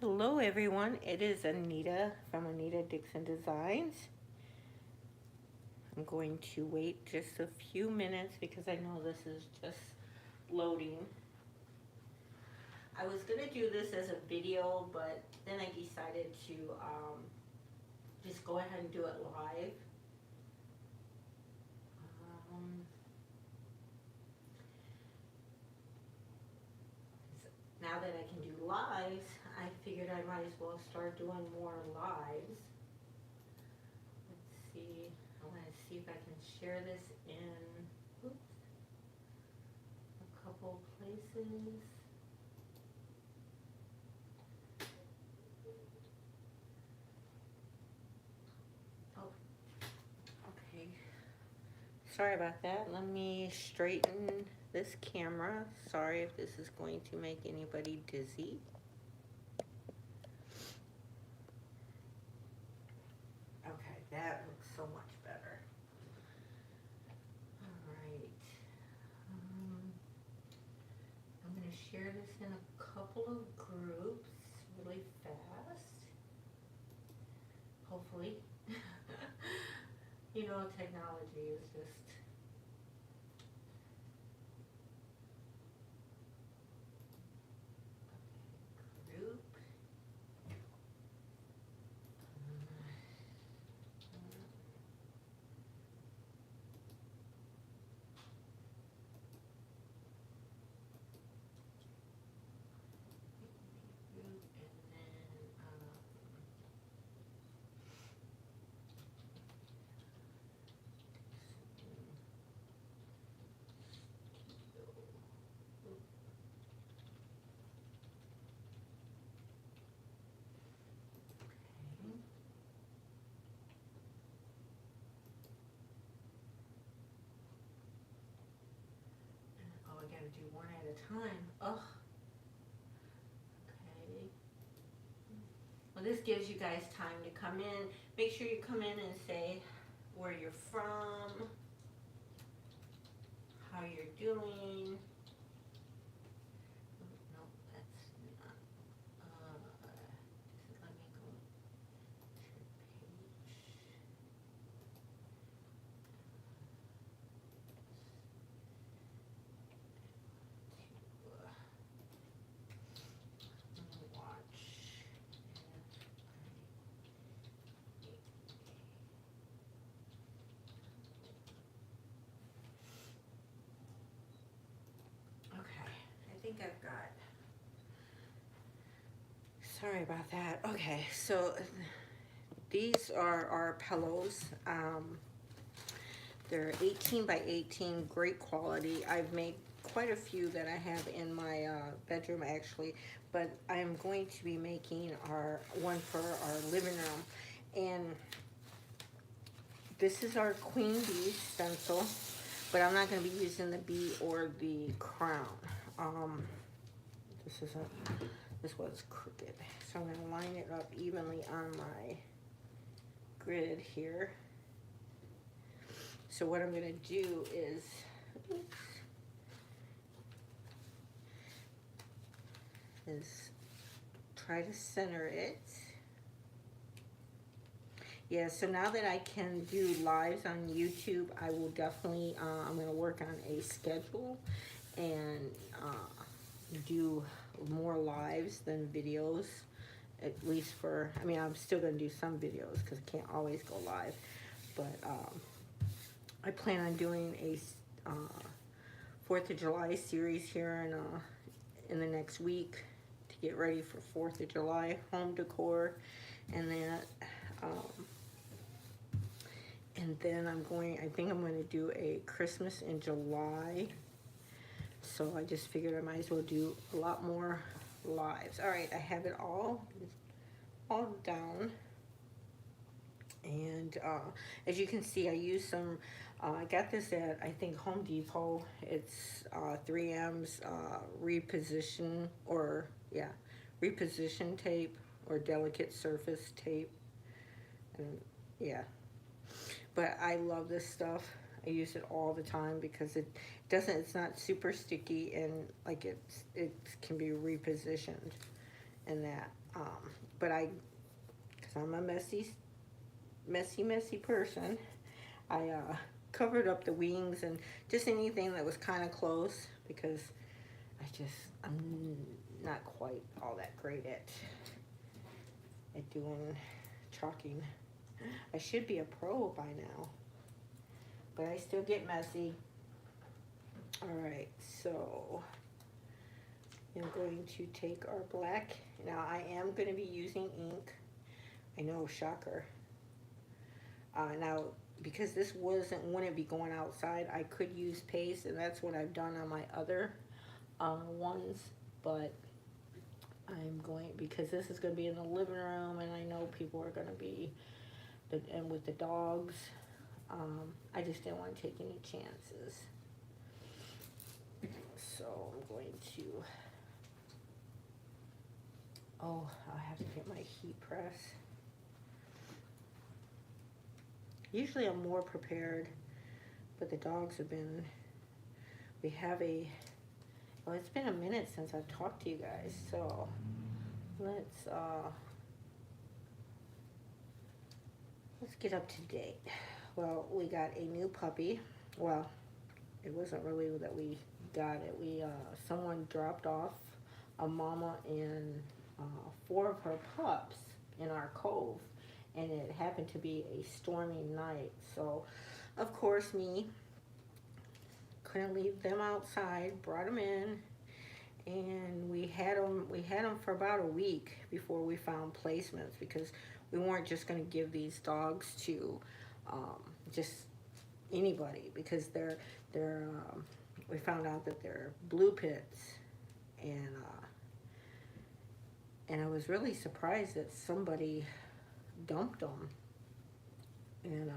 Hello everyone, it is Anita from Anita Dixon Designs. I'm going to wait just a few minutes because I know this is just loading. I was going to do this as a video, but then I decided to just go ahead and do it live. Um, Now that I can do lives, I figured I might as well start doing more lives. Let's see, I want to see if I can share this in a couple places. Oh, okay. Sorry about that. Let me straighten this camera. Sorry if this is going to make anybody dizzy. Okay, that looks so much better. All right. I'm going to share this in a couple of groups really fast. Hopefully. You know, technology is just group. Oh, I gotta do one at a time. Ugh. Okay. Well, this gives you guys time to come in. Make sure you come in and say where you're from, how you're doing. No, that's not. Just let me go to page. Watch. Okay, I think I've got. Sorry about that. Okay, so these are our pillows. They're 18 by 18, great quality. I've made quite a few that I have in my bedroom actually, but I'm going to be making one for our living room. And this is our queen bee stencil, but I'm not going to be using the bee or the crown. This was crooked, so I'm going to line it up evenly on my grid here. So what I'm going to do is try to center it. Yeah, so now that I can do lives on YouTube, I will definitely, I'm going to work on a schedule and do more lives than videos, at least for, I mean, I'm still going to do some videos because I can't always go live, but I plan on doing a 4th of July series here in the next week to get ready for 4th of July home decor, and then I think I'm going to do a Christmas in July. So I just figured I might as well do a lot more lives. All right, I have it all down. And as you can see, I used some, I got this at, I think, Home Depot. It's 3M's reposition tape or delicate surface tape. And yeah, but I love this stuff. I use it all the time because it's not super sticky, and like it can be repositioned and that. But because I'm a messy person, I covered up the wings and just anything that was kind of close, because I'm not quite all that great at doing chalking. I should be a pro by now, but I still get messy. Alright, so I'm going to take our black. Now I am going to be using ink. I know, shocker. Now, because this wouldn't be going outside, I could use paste, and that's what I've done on my other ones, but I'm going, because this is going to be in the living room, and I know people are going to be, and with the dogs, I just didn't want to take any chances. So I'm going to, I have to get my heat press. Usually I'm more prepared, but the dogs have been, well, it's been a minute since I've talked to you guys, so let's get up to date. Well, we got a new puppy. Well, it wasn't really that we got it. Someone dropped off a mama and 4 of her pups in our cove, and it happened to be a stormy night. So, of course, me couldn't leave them outside. Brought them in, and we had them for about a week before we found placements, because we weren't just going to give these dogs to just anybody, because we found out that they're blue pits, and I was really surprised that somebody dumped them. And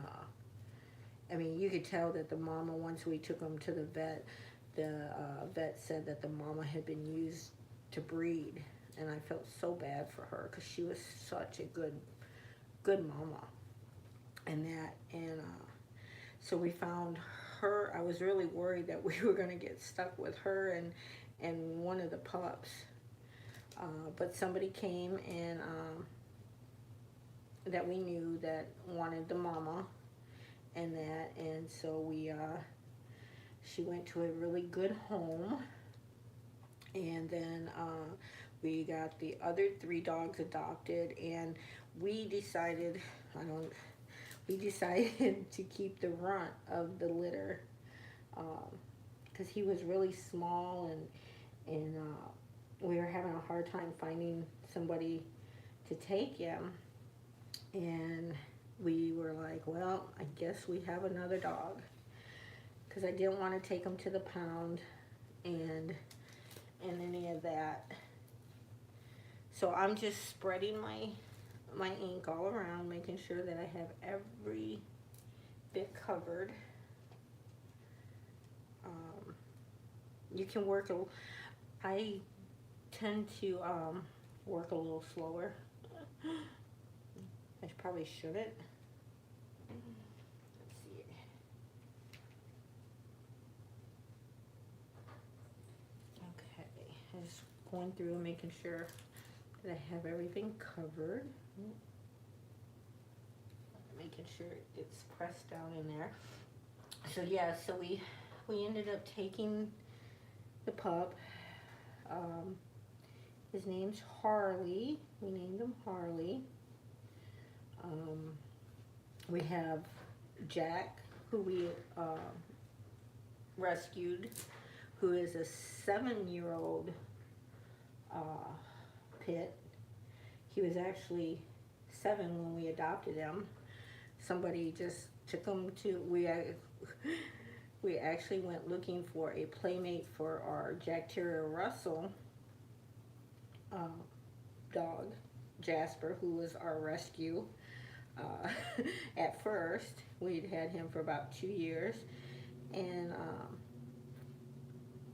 I mean, you could tell that the mama, once we took them to the vet said that the mama had been used to breed, and I felt so bad for her, because she was such a good mama. So we found her. I was really worried that we were going to get stuck with her and one of the pups, but somebody came and that we knew that wanted the mama, and so she went to a really good home, and then we got the other 3 dogs adopted, and we decided to keep the runt of the litter, because he was really small, and we were having a hard time finding somebody to take him, and we were like, well, I guess we have another dog, because I didn't want to take him to the pound and any of that. So I'm just spreading my ink all around, making sure that I have every bit covered. You can I tend to work a little slower. I probably shouldn't. Let's see. Okay, I'm just going through and making sure that I have everything covered. Making sure it gets pressed down in there. So yeah, so we ended up taking the pup. His name's Harley. We named him Harley. We have Jack, who we rescued, who is a 7-year-old pit. He was actually 7 when we adopted him. Somebody just took him to, we actually went looking for a playmate for our Jack Terrier Russell dog, Jasper, who was our rescue. At first, we'd had him for about 2 years, and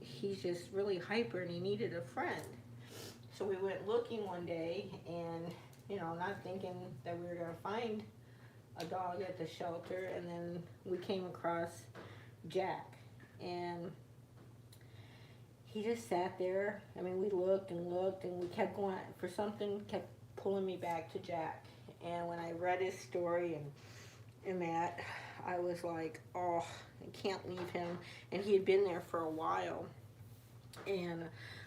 he's just really hyper, and he needed a friend. So we went looking one day, and not thinking that we were going to find a dog at the shelter, and then we came across Jack, and he just sat there. I mean, we looked and looked, and we kept going for something, kept pulling me back to Jack. And when I read his story and that, I was like, oh, I can't leave him. And he had been there for a while, and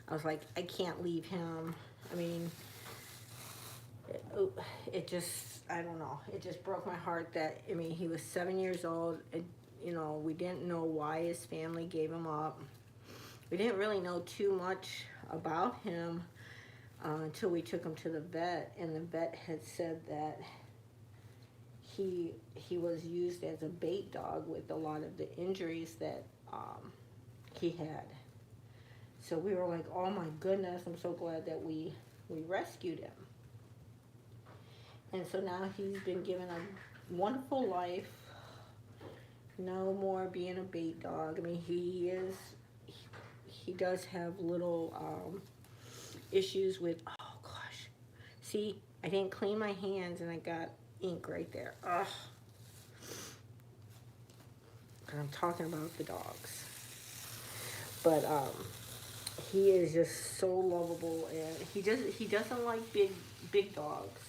I was like, I can't leave him. I mean, it just, I don't know, it just broke my heart that, I mean, he was 7 years old. You know, we didn't know why his family gave him up. We didn't really know too much about him until we took him to the vet, and the vet had said that he was used as a bait dog with a lot of the injuries that he had. So we were like, oh my goodness, I'm so glad that we rescued him. And so now he's been given a wonderful life. No more being a bait dog. I mean, he does have little issues with, oh gosh. See, I didn't clean my hands and I got ink right there. Ugh. I'm talking about the dogs. But he is just so lovable, and he doesn't like big dogs.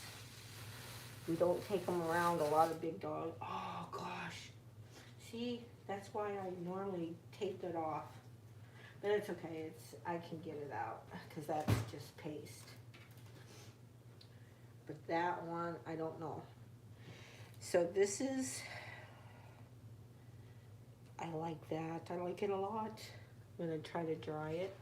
We don't take him around a lot of big dogs. Oh gosh. See, that's why I normally tape it off. But it's okay. I can get it out because that's just paste. But that one, I don't know. So this is, I like that. I like it a lot. I'm going to try to dry it.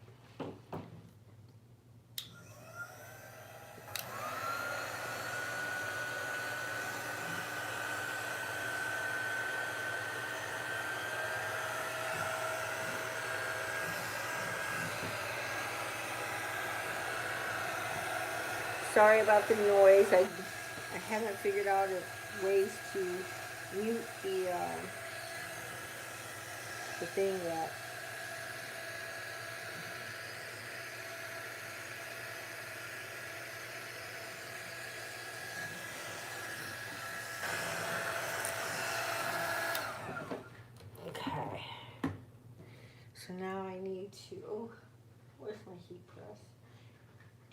Sorry about the noise. I haven't figured out ways to mute the thing yet. Okay. So now I need to, oh, where's my heat press?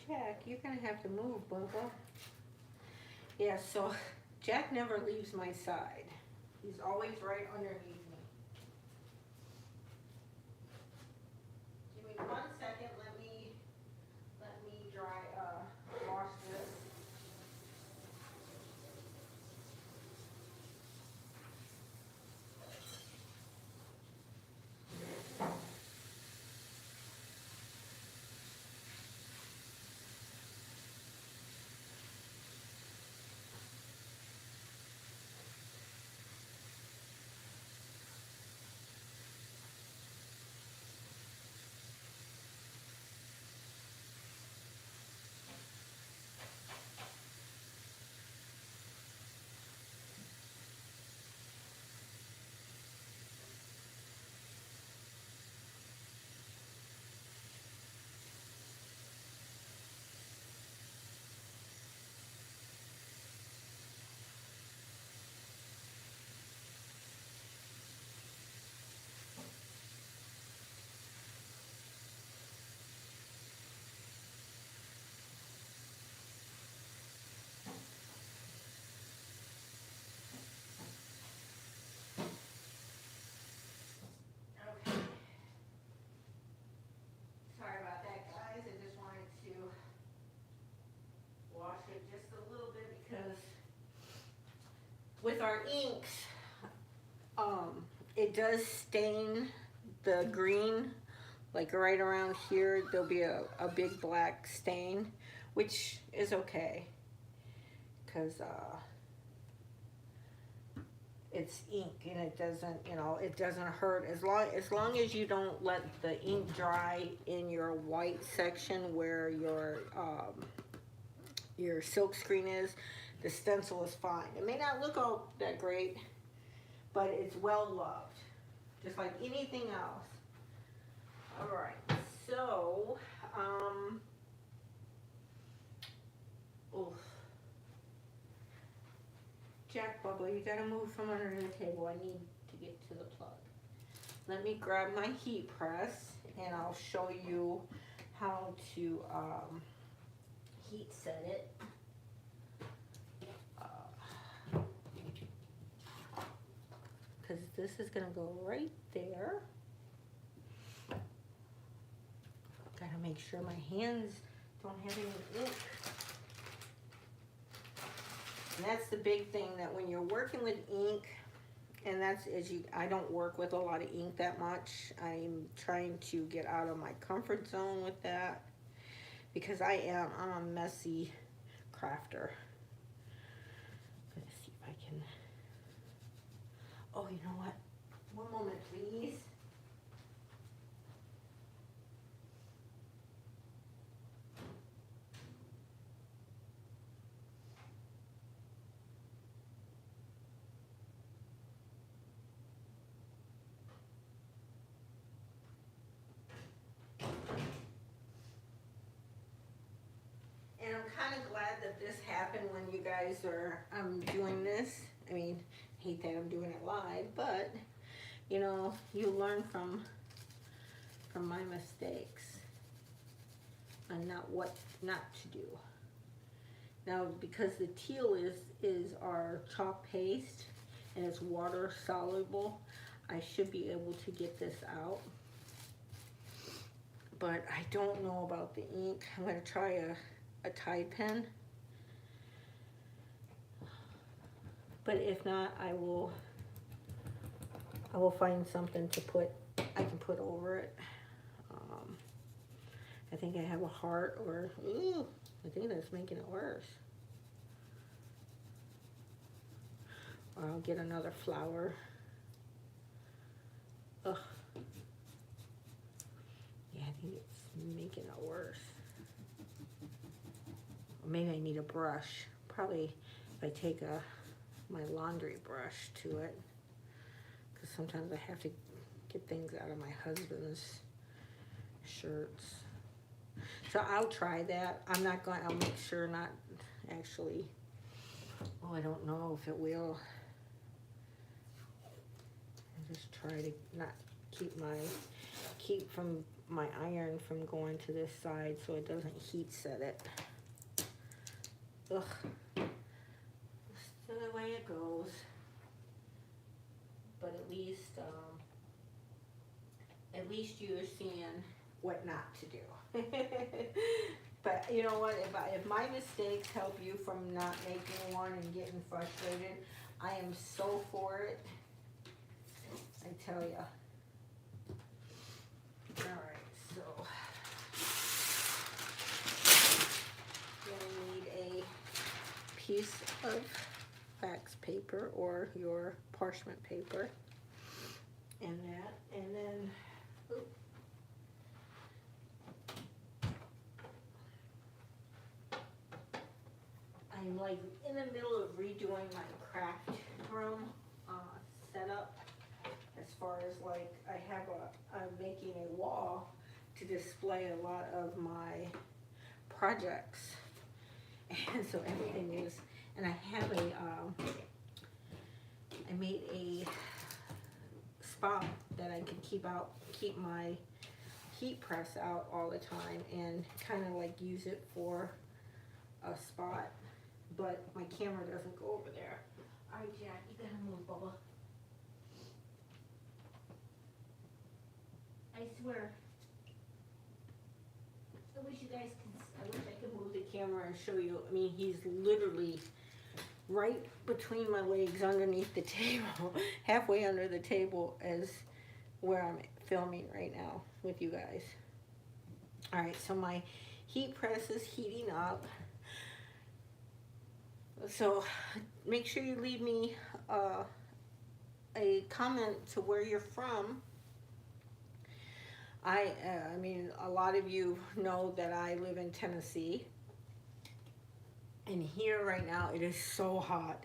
Jack, you're gonna have to move, Bubba. Yeah, so Jack never leaves my side. He's always right underneath me. Give me 1 second. Let me wash this. With our inks, it does stain the green, like right around here, there'll be a big black stain, which is okay, because it's ink and it doesn't, it doesn't hurt as long as you don't let the ink dry in your white section where your silk screen is. The stencil is fine. It may not look all that great, but it's well loved, just like anything else. All right, so, oof. Jack, Bubba, you gotta move from under the table. I need to get to the plug. let me grab my heat press and I'll show you how to heat set it. Because this is going to go right there. Gotta make sure my hands don't have any ink. And that's the big thing, that when you're working with ink, and I don't work with a lot of ink that much. I'm trying to get out of my comfort zone with that because I'm a messy crafter. Let's see if I can. Oh, you know what? One moment, please. And I'm kind of glad that this happened when you guys are doing this. I mean, I hate that I'm doing it live, but you know, you learn from my mistakes and what not to do. Now, because the teal is our chalk paste and it's water soluble, I should be able to get this out. But I don't know about the ink. I'm going to try a Tide pen. But if not, I will find something to I can put over it. I think I have a heart, or ooh, I think that's making it worse. Or I'll get another flower. Ugh. Yeah, I think it's making it worse. Or maybe I need a brush. Probably if I take my laundry brush to it, because sometimes I have to get things out of my husband's shirts. So I'll try that. I'll make sure not actually, oh, I don't know if it will. I'll just try to not keep from my iron from going to this side so it doesn't heat set it. Ugh. That's the way it goes. But at least you're seeing what not to do. But you know what? If my mistakes help you from not making one and getting frustrated, I am so for it. I tell ya. All right, so you're gonna need a piece of wax paper or your parchment paper, and then. Oops. I'm like in the middle of redoing my craft room setup. As far as like, I'm making a wall to display a lot of my projects, and so everything is. And I have I made a spot that I could keep my heat press out all the time, and kind of like use it for a spot. But my camera doesn't go over there. All right, Jack, you gotta move, Bubba. I swear. I wish I could move the camera and show you. I mean, he's literally right between my legs underneath the table, halfway under the table as where I'm filming right now with you guys. All right, so my heat press is heating up. So make sure you leave me a comment to where you're from. I mean, a lot of you know that I live in Tennessee. And here right now, it is so hot.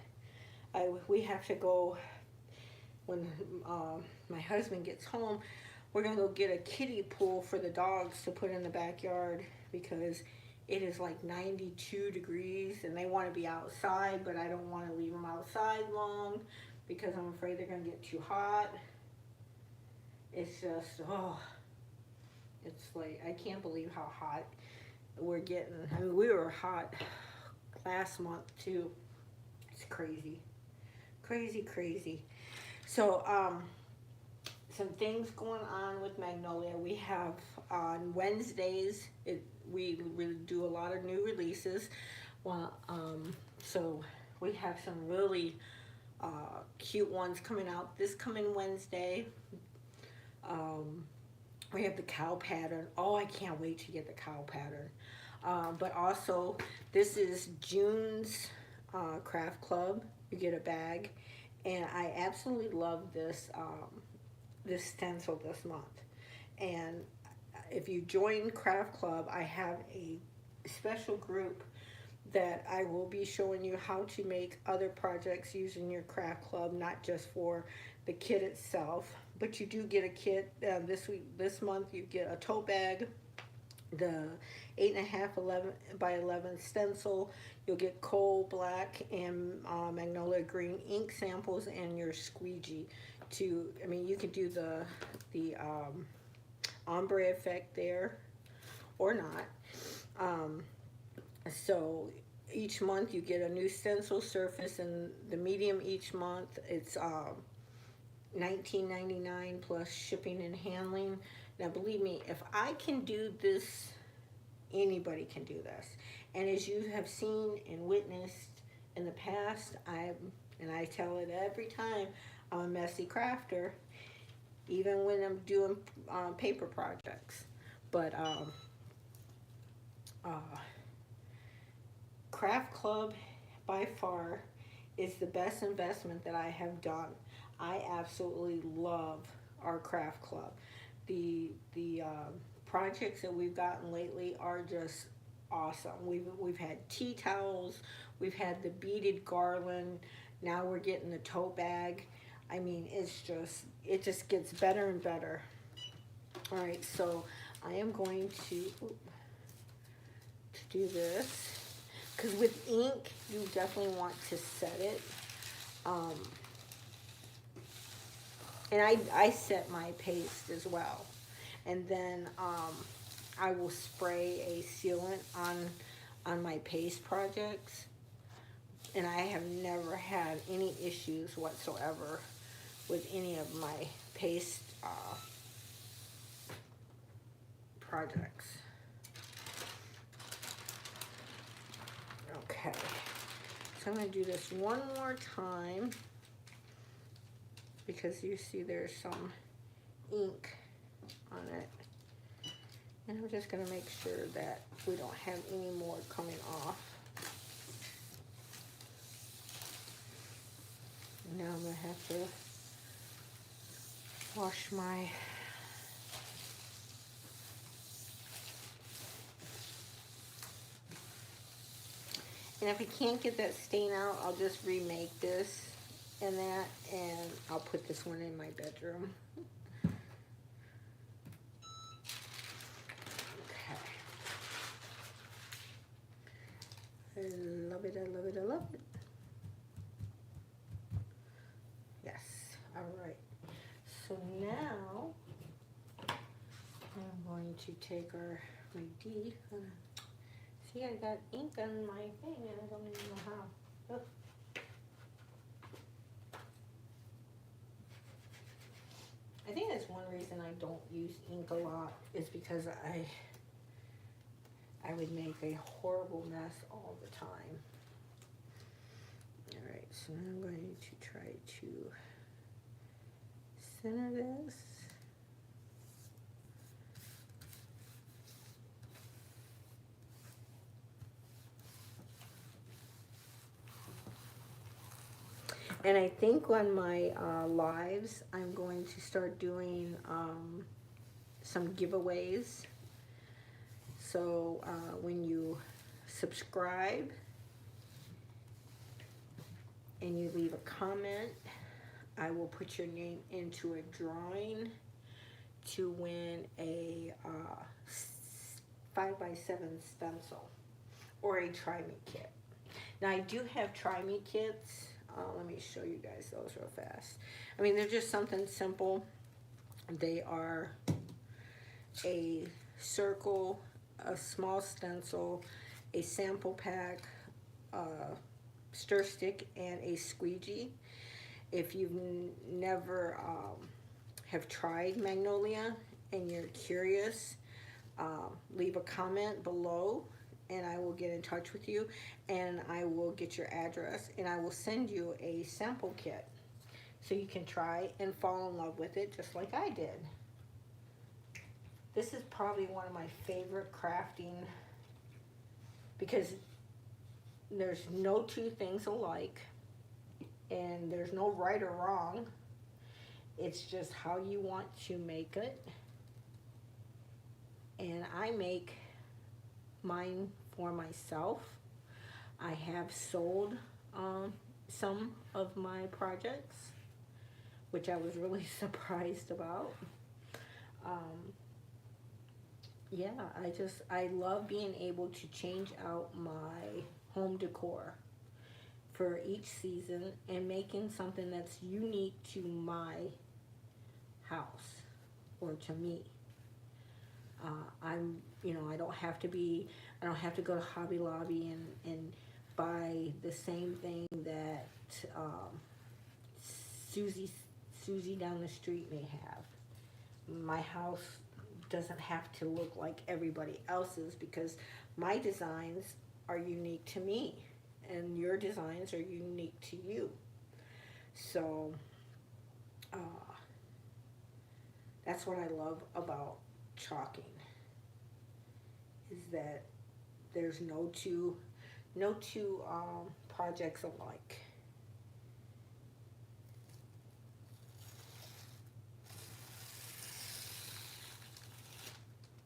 We have to go, when my husband gets home, we're going to go get a kiddie pool for the dogs to put in the backyard, because it is like 92 degrees and they want to be outside, but I don't want to leave them outside long because I'm afraid they're going to get too hot. It's just, oh, it's like, I can't believe how hot we're getting. I mean, we were hot last month too. It's crazy. Crazy, crazy. So, some things going on with Magnolia. We have on Wednesdays, we do a lot of new releases. Well, so we have some really cute ones coming out this coming Wednesday. We have the cow pattern. Oh, I can't wait to get the cow pattern. But also, this is June's craft club. You get a bag, and I absolutely love this this stencil this month. And if you join craft club, I have a special group that I will be showing you how to make other projects using your craft club, not just for the kit itself, but you do get a kit. This month you get a tote bag, the 8.5 11 by 11 stencil. You'll get coal black and magnolia green ink samples and your squeegee. I mean, you could do the ombre effect there or not. So each month you get a new stencil surface, and the medium each month it's $19.99 plus shipping and handling. Now, believe me, if I can do this, anybody can do this. And as you have seen and witnessed in the past, and I tell it every time, I'm a messy crafter, even when I'm doing paper projects. But Craft Club by far is the best investment that I have done. I absolutely love our Craft Club. The projects that we've gotten lately are just awesome. We've had tea towels, we've had the beaded garland, now we're getting the tote bag. I mean, it just gets better and better. All right, so I am going to do this, because with ink you definitely want to set it. And I set my paste as well, and then I will spray a sealant on my paste projects, and I have never had any issues whatsoever with any of my paste projects. Okay, so I'm going to do this one more time, because you see there's some ink on it. And I'm just going to make sure that we don't have any more coming off. Now I'm going to have to wash my and if I can't get that stain out, I'll just remake this and that, and I'll put this one in my bedroom. Okay. I love it, I love it, I love it. Yes, all right. So now I'm going to take my D. See, I got ink on my thing and I don't even know how. Ugh. I think that's one reason I don't use ink a lot, is because I would make a horrible mess all the time. All right, so now I'm going to try to center this. And I think on my lives, I'm going to start doing some giveaways. So when you subscribe and you leave a comment, I will put your name into a drawing to win a 5x7 stencil or a Try Me kit. Now, I do have Try Me kits. Let me show you guys those real fast. I mean, they're just something simple. They are a circle, a small stencil, a sample pack, a stir stick, and a squeegee. If you've never have tried Magnolia and you're curious, leave a comment below and I will get in touch with you, and I will get your address, and I will send you a sample kit so you can try and fall in love with it just like I did. This is probably one of my favorite crafting because there's no two things alike and there's no right or wrong. It's just how you want to make it. And I make mine for myself. I have sold some of my projects, which I was really surprised about. Yeah, I love being able to change out my home decor for each season and making something that's unique to my house or to me. I don't have to go to Hobby Lobby and buy the same thing that Susie down the street may have. My house doesn't have to look like everybody else's because my designs are unique to me and your designs are unique to you. So that's what I love about chalking, is that there's no two projects alike.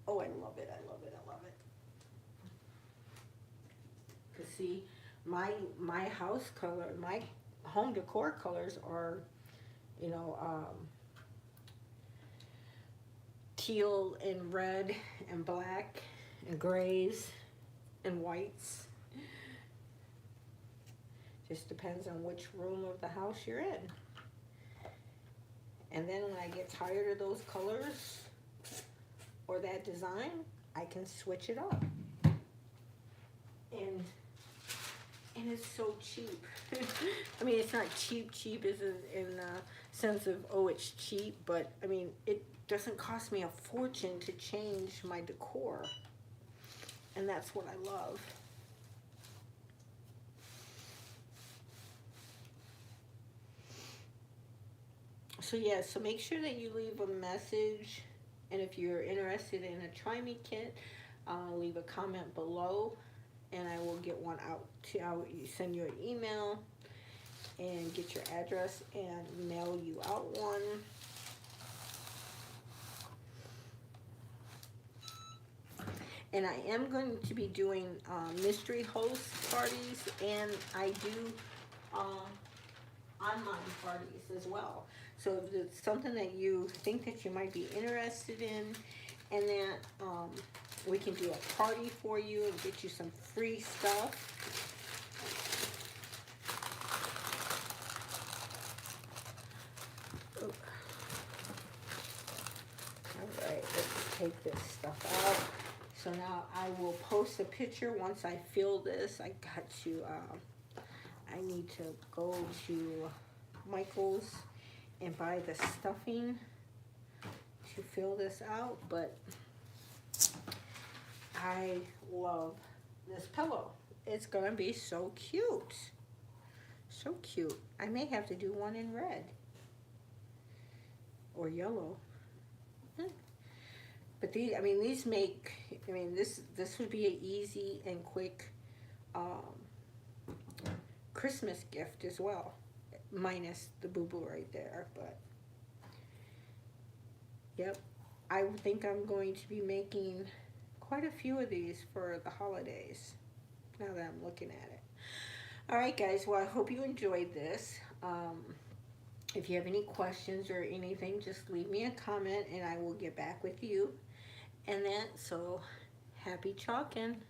Oh, I love it, I love it, I love it. Cause see, my house color, my home decor colors are, teal and red and black and grays and whites. Just depends on which room of the house you're in. And then when I get tired of those colors or that design, I can switch it up. And it's so cheap. I mean, it's not cheap as in the sense of, oh, it's cheap, but I mean, it doesn't cost me a fortune to change my decor. And that's what I love. So yeah, so make sure that you leave a message, and if you're interested in a Try Me kit, leave a comment below, and I will get one out to send you an email and get your address and mail you out one. And I am going to be doing mystery host parties, and I do online parties as well. So if it's something that you think that you might be interested in, and that we can do a party for you and get you some free stuff. Oh. All right, let's take this stuff out. So now I will post a picture once I fill this. I need to go to Michael's and buy the stuffing to fill this out, but I love this pillow. It's gonna be so cute. So cute. I may have to do one in red or yellow. But this would be an easy and quick Christmas gift as well, minus the boo-boo right there. But yep, I think I'm going to be making quite a few of these for the holidays, now that I'm looking at it. All right, guys, well, I hope you enjoyed this. If you have any questions or anything, just leave me a comment and I will get back with you. And so happy chalking.